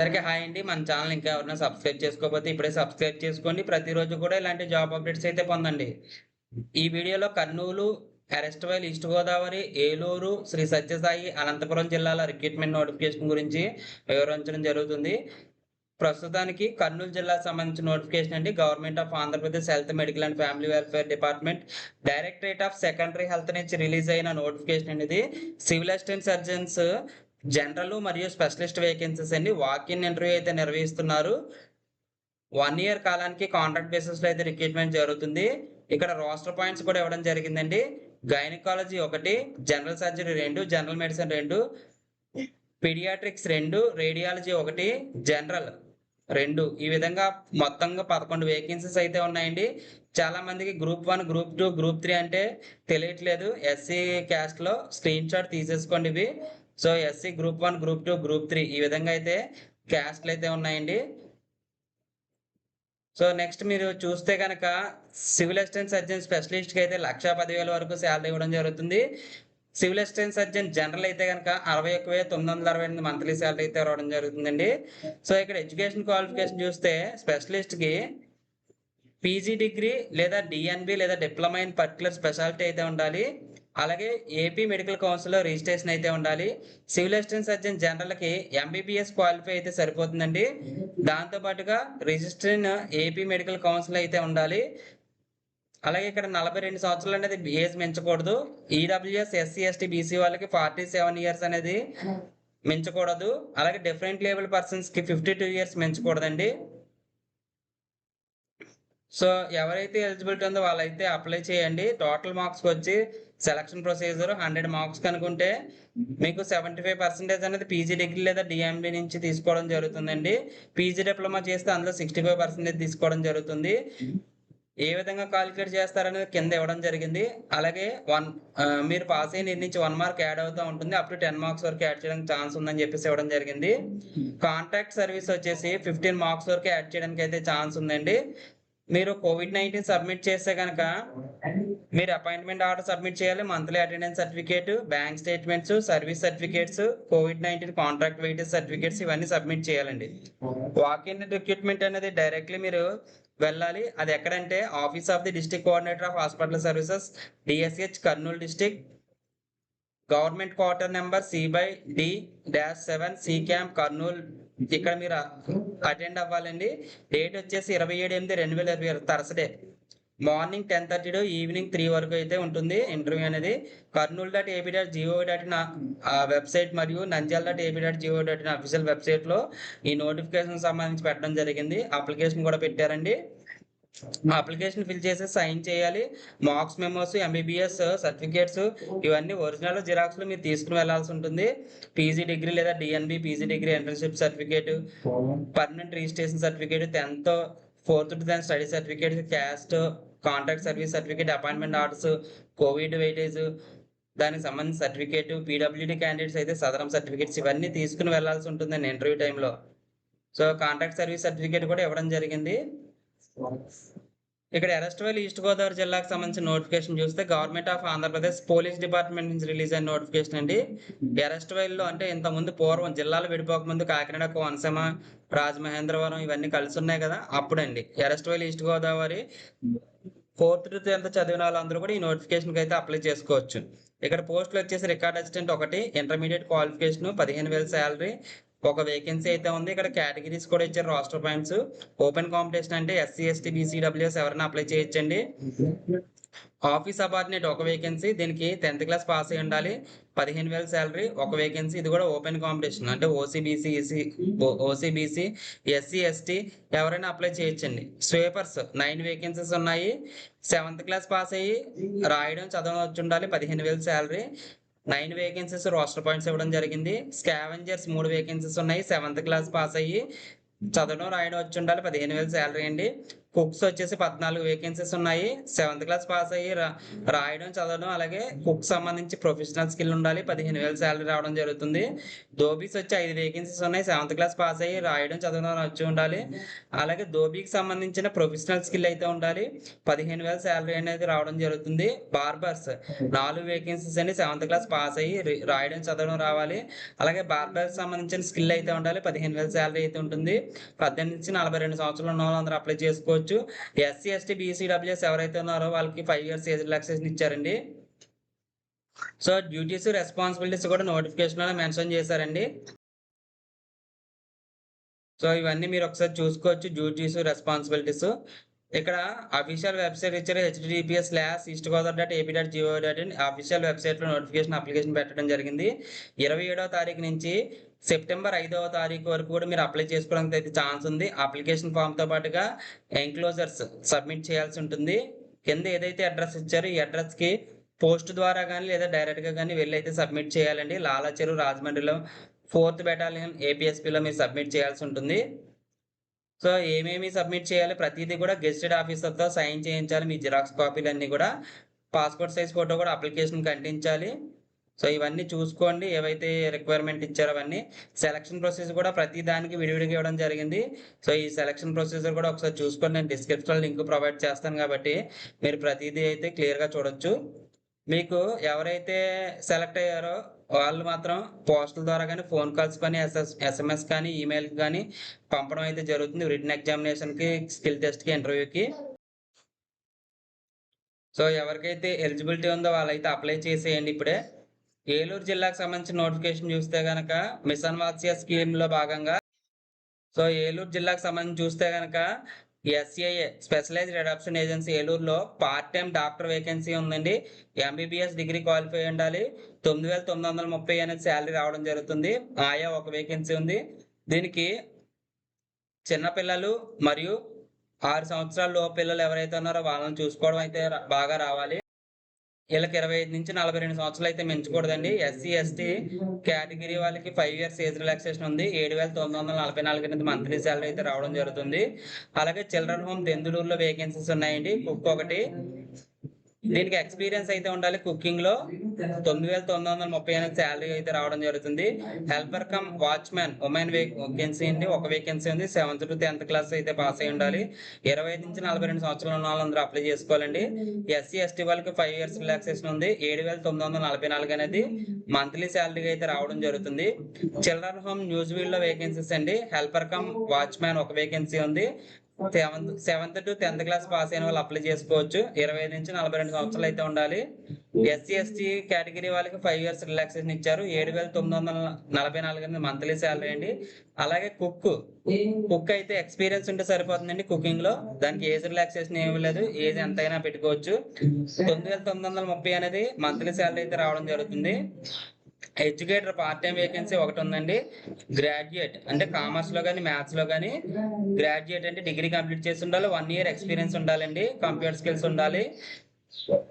అందరికీ హాయ్ అండి. మన ఛానల్ ఇంకా ఎవరైనా సబ్స్క్రైబ్ చేసుకోకపోతే ఇప్పుడే సబ్స్క్రైబ్ చేసుకోండి. ప్రతిరోజు కూడా ఇలాంటి జాబ్ అప్డేట్స్ అయితే పొందండి. ఈ వీడియోలో కర్నూలు, అరెస్ట్‌వైల్, ఈస్ట్ గోదావరి, ఏలూరు, శ్రీ సత్యసాయి, అనంతపురం జిల్లాల రిక్రూట్‌మెంట్ నోటిఫికేషన్ గురించి వివరించడం జరుగుతుంది. ప్రస్తుతానికి కర్నూలు జిల్లాకు సంబంధించిన నోటిఫికేషన్ అండి. Government of Andhra Pradesh health, medical and family welfare department, directorate of secondary health నుంచి రిలీజ్ అయిన నోటిఫికేషన్ అండి ఇది. సివిల్ అసిస్టెంట్ సర్జన్స్ జనరల్ మరియు స్పెషలిస్ట్ వేకెన్సీస్ అండి. వాక్-ఇన్ ఇంటర్వ్యూ అయితే నిర్వహిస్తున్నారు. 1 ఇయర్ కాలానికి కాంట్రాక్ట్ బేసిస్ లో అయితే రిక్రూట్మెంట్ జరుగుతుంది. ఇక్కడ రోస్టర్ పాయింట్స్ కూడా ఇవ్వడం జరిగిందండి. Gynaecology 1, general surgery 2, general medicine 2, paediatrics 2, radiology 1, general 2. ఈ విధంగా మొత్తంగా 11 వేకెన్సీస్ అయితే ఉన్నాయండి. చాలా మందికి గ్రూప్ 1, గ్రూప్ 2, గ్రూప్ 3 అంటే తెలియట్లేదు. ఎస్సీ క్యాస్ట్ లో స్క్రీన్ షాట్ తీసేసుకోండి ఇవి. So SC group 1, group 2, group 3 ఈ విధంగా అయితే క్యాస్ట్లు అయితే ఉన్నాయండి. సో నెక్స్ట్ మీరు చూస్తే కనుక సివిల్ అసిస్టెంట్ సర్జన్ స్పెషలిస్ట్ కి అయితే 1,10,000 వరకు శాలరీ ఇవ్వడం జరుగుతుంది. సివిల్ అసిస్టెంట్ సర్జన్ జనరల్ అయితే కనుక 61,968 మంత్లీ శాలరీ అయితే రావడం జరుగుతుందండి. సో ఇక్కడ ఎడ్యుకేషన్ క్వాలిఫికేషన్ చూస్తే స్పెషలిస్ట్ కి పీజీ డిగ్రీ లేదా డిఎన్బి లేదా డిప్లొమా ఇన్ పర్టికులర్ స్పెషాలిటీ అయితే ఉండాలి. అలాగే ఏపీ మెడికల్ కౌన్సిల్ లో రిజిస్ట్రేషన్ అయితే ఉండాలి. సివిల్ అసిస్టెంట్ సర్జన్ జనరల్ కి ఎంబీబీఎస్ క్వాలిఫై అయితే సరిపోతుందండి. దాంతో పాటుగా రిజిస్ట్రేషన్ ఏపీ మెడికల్ కౌన్సిల్ అయితే ఉండాలి. అలాగే ఇక్కడ 42 సంవత్సరాలు అనేది ఏజ్ మించకూడదు. ఈడబ్ల్యూఎస్, ఎస్సీ, ఎస్టీ, బీసీ వాళ్ళకి 47 ఇయర్స్ అనేది మించకూడదు. అలాగే డిఫరెంట్ లేబుల్ పర్సన్స్ కి 52 ఇయర్స్ మించకూడదండి. సో ఎవరైతే ఎలిజిబిలిటీ ఉందో వాళ్ళైతే అప్లై చేయండి. టోటల్ మార్క్స్ వచ్చి సెలక్షన్ ప్రొసీజర్ 100 మార్క్స్ కనుకుంటే మీకు 75% అనేది పీజీ డిగ్రీ లేదా డిఎంబి నుంచి తీసుకోవడం జరుగుతుందండి. పీజీ డిప్లొమా చేస్తే అందులో 65% తీసుకోవడం జరుగుతుంది. ఏ విధంగా కాలిక్యులేట్ చేస్తారనేది కింద ఇవ్వడం జరిగింది. అలాగే మీరు పాస్ అయిన నుంచి 1 మార్క్ యాడ్ అవుతూ ఉంటుంది. అప్ టు 10 మార్క్స్ వరకు యాడ్ చేయడానికి ఛాన్స్ ఉందని చెప్పేసి ఇవ్వడం జరిగింది. కాంట్రాక్ట్ సర్వీస్ వచ్చేసి 15 మార్క్స్ వరకు యాడ్ చేయడానికి అయితే ఛాన్స్ ఉందండి. మీరు COVID-19 సబ్మిట్ చేస్తే కనుక మీరు అపాయింట్మెంట్ ఆర్డర్ సబ్మిట్ చేయాలి. Monthly attendance certificate, bank statements, service certificates, COVID-19 contract weightage certificates ఇవన్నీ సబ్మిట్ చేయాలండి. వాక్-ఇన్ రిక్రూట్మెంట్ అనేది డైరెక్ట్లీ మీరు వెళ్ళాలి. అది ఎక్కడంటే office of the district coordinator of hospital services, DSH, Kurnool district, government quarter number C/D-7, C camp, Kurnool. ఇక్కడ మీరు attend అవ్వాలండి. డేట్ వచ్చేసి 27/8/2020 థర్స్డే మార్నింగ్ 10:30 టు ఈవినింగ్ 3 వరకు అయితే ఉంటుంది ఇంటర్వ్యూ అనేది. karnool.ap.gov.in వెబ్సైట్ మరియు nanjal.ap.gov.in అఫీషియల్ వెబ్సైట్ లో ఈ నోటిఫికేషన్ సంబంధించి పెట్టడం జరిగింది. అప్లికేషన్ కూడా పెట్టారండి. అప్లికేషన్ ఫిల్ చేసి సైన్ చేయాలి. మార్క్స్ మెమోస్, ఎంబీబీఎస్ సర్టిఫికేట్స్ ఇవన్నీ ఒరిజినల్ జిరాక్స్లు మీరు తీసుకుని వెళ్లాల్సి ఉంటుంది. పీజీ డిగ్రీ లేదా DNB, PG degree internship certificate, permanent registration certificate, 10th 4th to 10th study certificate, caste, contract service certificate, appointment orders, Covid weightage దానికి సంబంధించిన సర్టిఫికేట్, పీడబ్ల్యూడి క్యాండిడేట్స్ అయితే సదరం సర్టిఫికేట్స్ ఇవన్నీ తీసుకుని వెళ్లాల్సి ఉంటుందండి ఇంటర్వ్యూ టైంలో. సో కాంట్రాక్ట్ సర్వీస్ సర్టిఫికేట్ కూడా ఇవ్వడం జరిగింది. ఇక్కడ అరెస్ట్‌వైల్ ఈస్ట్ గోదావరి జిల్లాకు సంబంధించిన నోటిఫికేషన్ చూస్తే government of Andhra Pradesh police department నుంచి రిలీజ్ అయిన నోటిఫికేషన్ అండి. అరెస్ట్‌వైల్ లో అంటే ఇంతకుముందు పూర్వం జిల్లాలు విడిపోక ముందు కాకినాడ, కోనసీమ, రాజమహేంద్రవరం ఇవన్నీ కలిసి ఉన్నాయి కదా అప్పుడండి. Erstwhile East Godavari 4th to 10th చదివిన వాళ్ళందరూ కూడా ఈ నోటిఫికేషన్కి అయితే అప్లై చేసుకోవచ్చు. ఇక్కడ పోస్టులు వచ్చేసి record assistant 1, intermediate qualification, 15,000 salary, ఒక వేకెన్సీ అయితే ఉంది. ఇక్కడ కేటగిరీస్ కూడా ఇచ్చారు, రోస్టర్ పాయింట్స్. ఓపెన్ కాంపిటీషన్ అంటే ఎస్సీ, ఎస్టీ, బీసీ, డబ్ల్యూఎస్ ఎవరైనా అప్లై చేయొచ్చండి. ఆఫీస్ సబార్డినేట్ ఒక వేకెన్సీ, దీనికి 10th క్లాస్ పాస్ అయి ఉండాలి. 15,000 శాలరీ, ఒక వేకెన్సీ. ఇది కూడా ఓపెన్ కాంపిటీషన్ అంటే ఓసీబీసీ, ఎస్సీ, ఎస్టీ ఎవరైనా అప్లై చేయొచ్చండి. స్వీపర్స్ 9 వేకెన్సీస్ ఉన్నాయి. 7th క్లాస్ పాస్ అయ్యి రాయడం చదవడం వచ్చి ఉండాలి. 15,000 శాలరీ, 9 వేకెన్సీస్, రోస్టర్ పాయింట్స్ ఇవ్వడం జరిగింది. స్కావెంజర్స్ 3 వేకెన్సీస్ ఉన్నాయి. 7th క్లాస్ పాస్ అయ్యి చదవడం రాయడం వచ్చి ఉండాలి. 15,000 శాలరీ అండి. కుక్స్ వచ్చేసి 14 వేకెన్సీస్ ఉన్నాయి. 7th క్లాస్ పాస్ అయ్యి రాయడం చదవడం అలాగే కుక్ సంబంధించి ప్రొఫెషనల్ స్కిల్ ఉండాలి. 15,000 శాలరీ రావడం జరుగుతుంది. ధోబీస్ వచ్చి 5 వేకెన్సీస్ ఉన్నాయి. 7th క్లాస్ పాస్ అయ్యి రాయడం చదవడం వచ్చి ఉండాలి. అలాగే ధోబీకి సంబంధించిన ప్రొఫెషనల్ స్కిల్ అయితే ఉండాలి. 15,000 శాలరీ అనేది రావడం జరుగుతుంది. బార్బర్స్ 4 వేకెన్సీస్ అండి. 7th క్లాస్ పాస్ అయ్యి రాయడం చదవడం రావాలి. అలాగే బార్బర్స్ సంబంధించిన స్కిల్ అయితే ఉండాలి. 15,000 శాలరీ అయితే ఉంటుంది. 18 నుంచి 42 సంవత్సరాలు ఉన్న వాళ్ళందరూ అప్లై చేసుకోవచ్చు. ఎస్సీ ఎస్టీ బీసీ డబ్ల్యూఎస్ ఎవరైతే ఉన్నారో వాళ్ళకి 5 years ఏజ్ రిలాక్సేషన్ ఇచ్చారండి. సో డ్యూటీస్ రెస్పాన్సిబిలిటీస్ కూడా నోటిఫికేషన్ లో మెన్షన్ చేశారండి. సో ఇవన్నీ మీరు ఒకసారి చూసుకోవచ్చు. డ్యూటీస్ రెస్పాన్సిబిలిటీస్ ఇక్కడ అఫీషియల్ వెబ్సైట్ ఇచ్చారు. https://eastgodavari.ap.gov.in అఫీషియల్ వెబ్సైట్ లో నోటిఫికేషన్ అప్లికేషన్ పెట్టడం జరిగింది. 27వ తారీఖు నుంచి సెప్టెంబర్ 5వ తారీఖు వరకు కూడా మీరు అప్లై చేసుకోవడానికి అయితే ఛాన్స్ ఉంది. అప్లికేషన్ ఫామ్ తో పాటుగా ఎన్క్లోజర్స్ సబ్మిట్ చేయాల్సి ఉంటుంది. కింద ఏదైతే అడ్రస్ ఇచ్చారో ఈ అడ్రస్ కి పోస్ట్ ద్వారా కానీ లేదా డైరెక్ట్ గా కానీ వెళ్ళి అయితే సబ్మిట్ చేయాలండి. లాలాచెరు రాజమండ్రిలో 4th బెటాలియన్ ఏపీఎస్పీలో మీరు సబ్మిట్ చేయాల్సి ఉంటుంది. సో ఏమేమి సబ్మిట్ చేయాలి ప్రతిదీ కూడా గెస్టెడ్ ఆఫీసర్తో సైన్ చేయించాలి. మీ జిరాక్స్ కాపీలన్నీ కూడా పాస్పోర్ట్ సైజ్ ఫోటో కూడా అప్లికేషన్ కంటించాలి. సో ఇవన్నీ చూసుకోండి. ఏవైతే రిక్వైర్మెంట్ ఇచ్చారో అవన్నీ సెలక్షన్ ప్రొసీజర్ కూడా ప్రతి దానికి విడివిడిగా ఇవ్వడం జరిగింది. సో ఈ సెలక్షన్ ప్రొసీజర్ కూడా ఒకసారి చూసుకొని నేను డిస్క్రిప్షన్లో లింక్ ప్రొవైడ్ చేస్తాను కాబట్టి మీరు ప్రతిదీ అయితే క్లియర్గా చూడొచ్చు. మీకు ఎవరైతే సెలెక్ట్ అయ్యారో వాళ్ళు మాత్రం పోస్టల్ ద్వారా కానీ ఫోన్ కాల్స్ కానీ ఎస్ఎంఎస్ కానీ ఈమెయిల్ కానీ పంపడం అయితే జరుగుతుంది. రిటన్ ఎగ్జామినేషన్కి స్కిల్ టెస్ట్కి ఇంటర్వ్యూకి. సో ఎవరికైతే ఎలిజిబిలిటీ ఉందో వాళ్ళైతే అప్లై చేసేయండి ఇప్పుడే. ఏలూరు జిల్లాకు సంబంధించిన నోటిఫికేషన్ చూస్తే కనుక మిషన్ వాత్స్య స్కీమ్లో భాగంగా సో ఏలూరు జిల్లాకు సంబంధించి చూస్తే కనుక ఎస్ఏఏ స్పెషలైజ్డ్ అడాప్షన్ ఏజెన్సీ ఏలూరులో పార్ట్ టైం డాక్టర్ వేకెన్సీ ఉందండి. ఎంబీబీఎస్ డిగ్రీ క్వాలిఫై ఉండాలి. 9,930 అనేది శాలరీ రావడం జరుగుతుంది. ఆయా ఒక వేకెన్సీ ఉంది. దీనికి చిన్నపిల్లలు మరియు 6 సంవత్సరాల లోపు పిల్లలు ఎవరైతే ఉన్నారో వాళ్ళని చూసుకోవడం అయితే బాగా రావాలి. వీళ్ళకి 25 నుంచి 42 సంవత్సరాలు అయితే మించకూడదండి. ఎస్సీ ఎస్టీ కేటగిరీ వాళ్ళకి 5 years ఏజ్ రిలాక్సేషన్ ఉంది. 7,944 అనేది మంత్లీ శాలరీ అయితే రావడం జరుగుతుంది. అలాగే చిల్డ్రన్ హోమ్ దెందులూరులో వేకెన్సీస్ ఉన్నాయండి. కుక్ ఒకటి. దీనికి ఎక్స్పీరియన్స్ అయితే ఉండాలి. కుకింగ్ లో 9,930 అనేది శాలరీ అయితే రావడం జరుగుతుంది. Helper cum watchman women vacancy అండి. ఒక వేకెన్సీ ఉంది. 7th to 10th క్లాస్ అయితే పాస్ అయి ఉండాలి. 25 నుంచి 42 సంవత్సరాలు ఉన్న వాళ్ళందరూ అప్లై చేసుకోవాలండి. ఎస్సీ ఎస్టీ వాళ్ళకి 5 years రిలాక్సేషన్ ఉంది. 7,944 అనేది మంత్లీ శాలరీ అయితే రావడం జరుగుతుంది. చిల్డ్రన్ హోమ్ న్యూస్ వీల్ లో వేకెన్సీస్ అండి. హెల్పర్ కమ్ వాచ్మెన్ ఒక వేకెన్సీ ఉంది. 7th to 10th class pass అయిన వాళ్ళు అప్లై చేసుకోవచ్చు. 25 నుంచి 42 సంవత్సరాలు అయితే ఉండాలి. ఎస్సీ ఎస్టీ కేటగిరీ వాళ్ళకి 5 years రిలాక్సేషన్ ఇచ్చారు. 7,944 అనేది మంత్లీ శాలరీ అండి. అలాగే కుక్ అయితే ఎక్స్పీరియన్స్ ఉంటే సరిపోతుందండి. కుకింగ్ లో దానికి ఏజ్ రిలాక్సేషన్ ఏమీ లేదు. ఏజ్ ఎంతైనా పెట్టుకోవచ్చు. 9,930 అనేది మంత్లీ శాలరీ అయితే రావడం జరుగుతుంది. ఎడ్యుకేటర్ పార్ట్ టైం వేకెన్సీ ఒకటి ఉందండి. గ్రాడ్యుయేట్ అంటే కామర్స్ లో కానీ మ్యాథ్స్ లో కానీ గ్రాడ్యుయేట్ అంటే డిగ్రీ కంప్లీట్ చేసి ఉండాలి. 1 year ఎక్స్పీరియన్స్ ఉండాలండి. కంప్యూటర్ స్కిల్స్ ఉండాలి.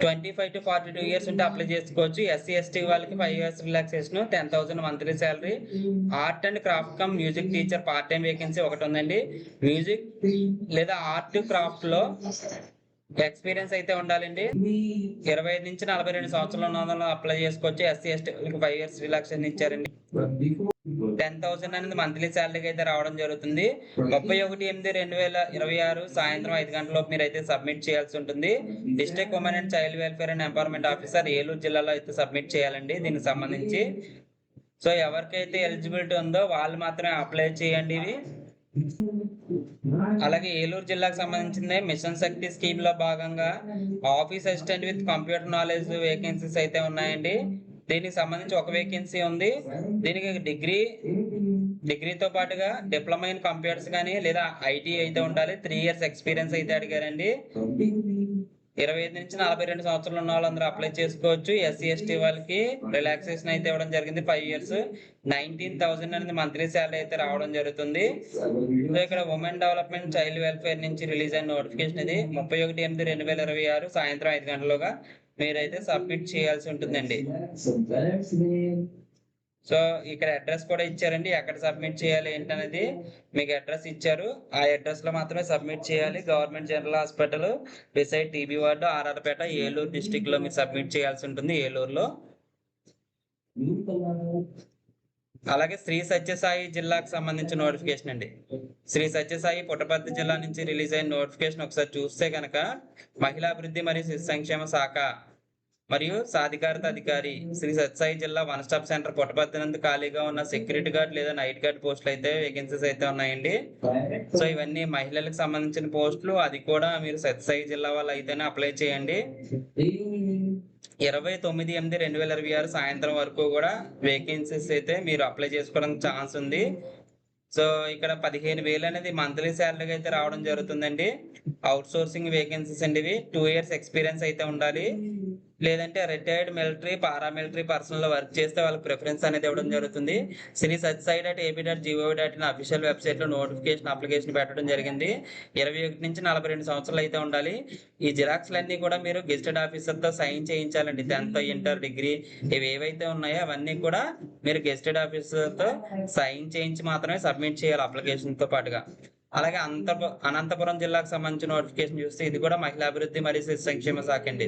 25 to 42 years ఉంటే అప్లై చేసుకోవచ్చు. ఎస్సీ ఎస్టీ వాళ్ళకి 5 years relaxation, 10,000 monthly salary. Art and craft cum music teacher part time vacancy ఒకటి ఉందండి. మ్యూజిక్ లేదా ఆర్ట్ క్రాఫ్ట్ లో ఎక్స్పీరియన్స్ అయితే ఉండాలండి. 25 నుంచి 42 సంవత్సరాలు ఉన్న వాళ్ళు అప్లై చేసుకోవచ్చు. ఎస్సీ ఎస్టీ 5 years రిలాక్సేషన్ ఇచ్చారండి. 10,000 అనేది మంత్లీ శాలరీకి అయితే రావడం జరుగుతుంది. 31/8/2026 సాయంత్రం 5 గంటలలోపు మీరు అయితే సబ్మిట్ చేయాల్సి ఉంటుంది. District women and child welfare and empowerment officer Eluru జిల్లాలో అయితే సబ్మిట్ చేయాలండి దీనికి సంబంధించి. సో ఎవరికైతే ఎలిజిబిలిటీ ఉందో వాళ్ళు మాత్రమే అప్లై చేయండి ఇవి. అలాగే ఏలూరు జిల్లాకు సంబంధించిన మిషన్ శక్తి స్కీమ్ లో భాగంగా office assistant with computer knowledge vacancies అయితే ఉన్నాయండి. దీనికి సంబంధించి ఒక వేకెన్సీ ఉంది. దీనికి డిగ్రీతో పాటుగా డిప్లొమా ఇన్ కంప్యూటర్స్ కానీ లేదా ఐటీ అయితే ఉండాలి. 3 years ఎక్స్పీరియన్స్ అయితే అడిగారండి. 25 నుంచి 42 సంవత్సరాలు ఉన్న వాళ్ళందరూ అప్లై చేసుకోవచ్చు. ఎస్సీ ఎస్టీ వాళ్ళకి రిలాక్సేషన్ అయితే ఇవ్వడం జరిగింది. 5 years 19,000 అనేది మంత్లీ శాలరీ అయితే రావడం జరుగుతుంది. సో ఇక్కడ ఉమెన్ డెవలప్మెంట్ చైల్డ్ వెల్ఫేర్ నుంచి రిలీజ్ అయిన నోటిఫికేషన్ ఇది 31/8/2026 సాయంత్రం 5 గంటలుగా మీరైతే సబ్మిట్ చేయాల్సి ఉంటుందండి. సో ఇక్కడ అడ్రస్ కూడా ఇచ్చారండి. ఎక్కడ సబ్మిట్ చేయాలి ఏంటనేది మీకు అడ్రస్ ఇచ్చారు. ఆ అడ్రస్ లో మాత్రమే సబ్మిట్ చేయాలి. Government general hospital beside TB ward RR Peta Eluru district లో మీరు సబ్మిట్ చేయాల్సి ఉంటుంది, ఏలూరులో. అలాగే శ్రీ సత్యసాయి జిల్లాకు సంబంధించిన నోటిఫికేషన్ అండి. శ్రీ సత్యసాయి పుట్టపర్తి జిల్లా నుంచి రిలీజ్ అయిన నోటిఫికేషన్ ఒకసారి చూస్తే కనుక మహిళాభివృద్ధి మరియు శిశు సంక్షేమ శాఖ మరియు సాధికారత అధికారి శ్రీ సత్యసాయి జిల్లా వన్ స్టాప్ సెంటర్ పుట్టపర్తి నందు ఖాళీగా ఉన్న సెక్యూరిటీ గార్డ్ లేదా నైట్ గార్డ్ పోస్టులు అయితే వేకెన్సీస్ అయితే ఉన్నాయండి. సో ఇవన్నీ మహిళలకు సంబంధించిన పోస్టులు. అది కూడా మీరు సత్యసాయి జిల్లా వాళ్ళు అయితేనే అప్లై చేయండి. 29/8/2026 సాయంత్రం వరకు కూడా వేకెన్సీస్ అయితే మీరు అప్లై చేసుకోవడానికి ఛాన్స్ ఉంది. సో ఇక్కడ 15,000 అనేది మంత్లీ శాలరీగా అయితే రావడం జరుగుతుందండి. అవుట్ సోర్సింగ్ వేకెన్సీస్ అండి ఇవి. 2 years ఎక్స్పీరియన్స్ అయితే ఉండాలి. లేదంటే retired military paramilitary personal work చేస్తే వాళ్ళకి ప్రిఫరెన్స్ అనేది ఇవ్వడం జరుగుతుంది. శ్రీ సత్యసాయి.ab.gov.in అఫీషియల్ వెబ్సైట్ లో నోటిఫికేషన్ అప్లికేషన్ పెట్టడం జరిగింది. 21 నుంచి 42 సంవత్సరాలు అయితే ఉండాలి. ఈ జిరాక్స్లన్నీ కూడా మీరు గెజిటెడ్ ఆఫీసర్ తో సైన్ చేయించాలండి. 10th ఇంటర్ డిగ్రీ ఇవి ఏవైతే ఉన్నాయో అవన్నీ కూడా మీరు గెజిటెడ్ ఆఫీసర్ తో సైన్ చేయించి మాత్రమే సబ్మిట్ చేయాలి అప్లికేషన్ తో పాటుగా. అలాగే అనంతపురం జిల్లాకు సంబంధించిన నోటిఫికేషన్ చూస్తే ఇది కూడా మహిళాభివృద్ధి మరియు శిశు సంక్షేమ శాఖ అండి.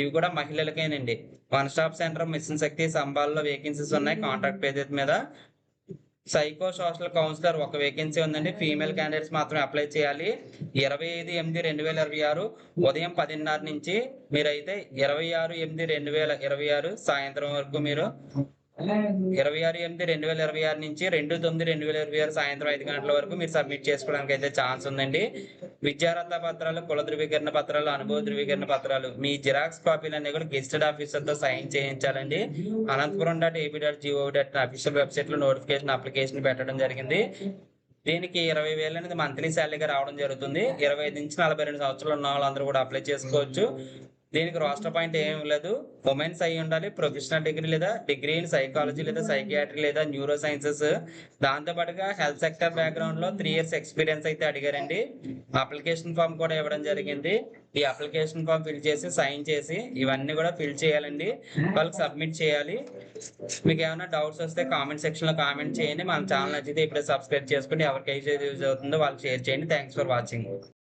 ఇవి కూడా మహిళలకేనండి. వన్ స్టాప్ సెంటర్ మిషన్ శక్తి సంబాల్లో వేకెన్సీస్ ఉన్నాయి కాంట్రాక్ట్ బేసిస్ మీద. సైకో సోషల్ కౌన్సిలర్ ఒక వేకెన్సీ ఉందండి. ఫీమేల్ క్యాండిడేట్స్ మాత్రమే అప్లై చేయాలి. 25/8/2026 ఉదయం 10:30 నుంచి మీరైతే 26/8/2026 సాయంత్రం వరకు మీరు 26/8/2026 నుంచి 2/9/2026 సాయంత్రం 5 గంటల వరకు మీరు సబ్మిట్ చేసుకోవడానికి అయితే ఛాన్స్ ఉందండి. విద్యార్హత పత్రాలు, కుల ధృవీకరణ పత్రాలు, అనుభవ ధృవీకరణ పత్రాలు, మీ జిరాక్స్ కాపీలు అన్ని కూడా గెజిటెడ్ ఆఫీసర్ తో సైన్ చేయించాలండి. Aనంతపురం.ab.gov.in అఫీషియల్ వెబ్సైట్ లో నోటిఫికేషన్ అప్లికేషన్ పెట్టడం జరిగింది. దీనికి 20,000 అనేది మంత్లీ శాలరీగా రావడం జరుగుతుంది. 25 నుంచి 42 సంవత్సరాలు ఉన్న వాళ్ళందరూ కూడా అప్లై చేసుకోవచ్చు. దీనికి రోస్టర్ పాయింట్ ఏమి లేదు. ఉమెన్స్ అయి ఉండాలి, ప్రొఫెషనల్ డిగ్రీ లేదా డిగ్రీ ఇన్ సైకాలజీ లేదా సైకియాట్రీ లేదా న్యూరో సైన్సెస్. దాంతో పాటుగా హెల్త్ సెక్టర్ బ్యాక్గ్రౌండ్ లో 3 years ఎక్స్పీరియన్స్ అయితే అడిగారండి. అప్లికేషన్ ఫామ్ కూడా ఇవ్వడం జరిగింది. ఈ అప్లికేషన్ ఫామ్ ఫిల్ చేసి సైన్ చేసి ఇవన్నీ కూడా ఫిల్ చేయాలండి. వాళ్ళకి సబ్మిట్ చేయాలి. మీకు ఏమైనా డౌట్స్ వస్తే కామెంట్ సెక్షన్ లో కామెంట్ చేయండి. మన ఛానల్ నచ్చితే ఇప్పుడే సబ్స్క్రైబ్ చేసుకుని ఎవరికైతే యూజ్ అవుతుందో వాళ్ళకి షేర్ చేయండి. Thanks for watching.